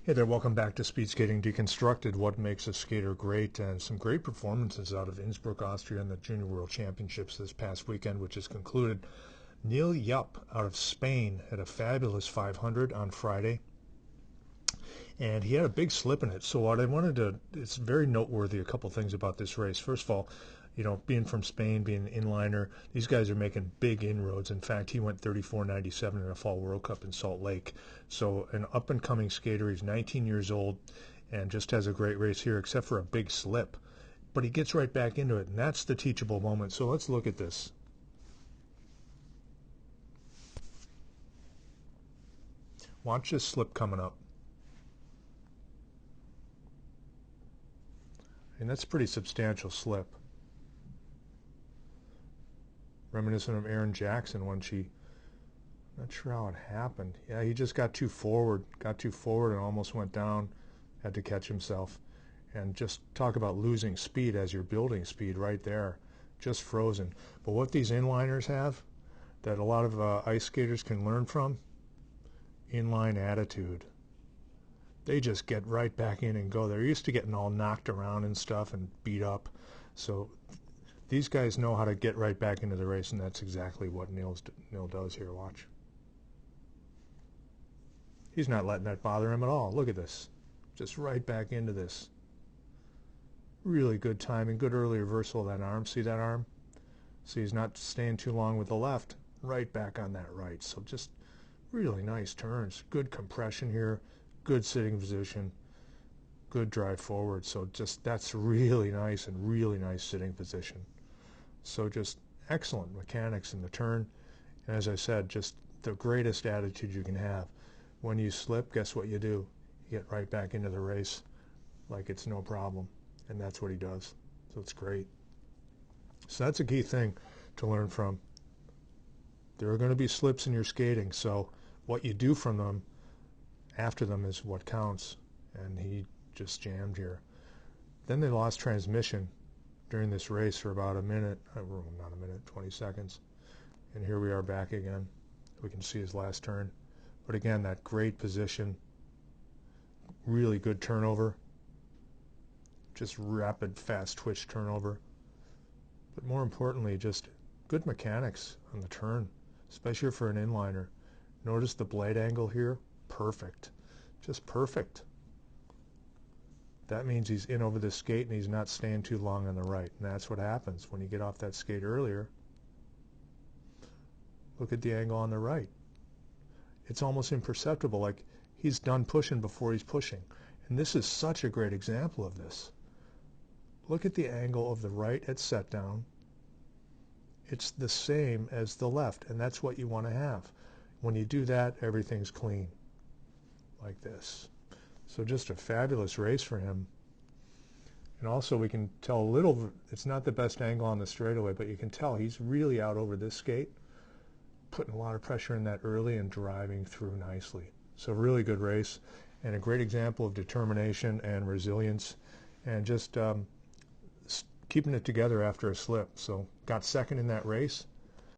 Hey there, welcome back to Speed Skating Deconstructed, what makes a skater great, and some great performances out of Innsbruck, Austria in the Junior World Championships this past weekend, which is concluded. Neil Yupp out of Spain had a fabulous 500 on Friday, and he had a big slip in it. So what I wanted to, it's very noteworthy, a couple things about this race. First of all, being from Spain, being an inliner, these guys are making big inroads. In fact, he went 34.97 in a Fall World Cup in Salt Lake. So an up-and-coming skater. He's 19 years old and just has a great race here, except for a big slip. But he gets right back into it, and that's the teachable moment. So let's look at this. Watch this slip coming up. And that's a pretty substantial slip. Reminiscent of Erin Jackson when she, not sure how it happened. Yeah, he just got too forward and almost went down, had to catch himself. And just talk about losing speed as you're building speed right there, just frozen. But what these inliners have that a lot of ice skaters can learn from, inline attitude. They just get right back in and go. They're used to getting all knocked around and stuff and beat up. So these guys know how to get right back into the race, and that's exactly what Neil does here. Watch. He's not letting that bother him at all. Look at this. Just right back into this. Really good timing, good early reversal of that arm. See that arm? See, he's not staying too long with the left. Right back on that right. So just really nice turns. Good compression here. Good sitting position. Good drive forward. So just that's really nice and really nice sitting position. So just excellent mechanics in the turn. And as I said, just the greatest attitude you can have. When you slip, guess what you do? You get right back into the race like it's no problem. And that's what he does. So it's great. So that's a key thing to learn from. There are going to be slips in your skating. So what you do from them after them is what counts. And he just jammed here. Then they lost transmission during this race for about a minute, not a minute, 20 seconds. And here we are back again. We can see his last turn. But again, that great position, really good turnover, just rapid, fast twitch turnover. But more importantly, just good mechanics on the turn, especially for an inliner. Notice the blade angle here, perfect, just perfect. That means he's in over the skate and he's not staying too long on the right. And that's what happens when you get off that skate earlier. Look at the angle on the right. It's almost imperceptible, like he's done pushing before he's pushing. And this is such a great example of this. Look at the angle of the right at set down. It's the same as the left, and that's what you want to have. When you do that, everything's clean, like this. So just a fabulous race for him. And also we can tell a little, it's not the best angle on the straightaway, but you can tell he's really out over this skate, putting a lot of pressure in that early and driving through nicely. So really good race and a great example of determination and resilience and just keeping it together after a slip. So got second in that race.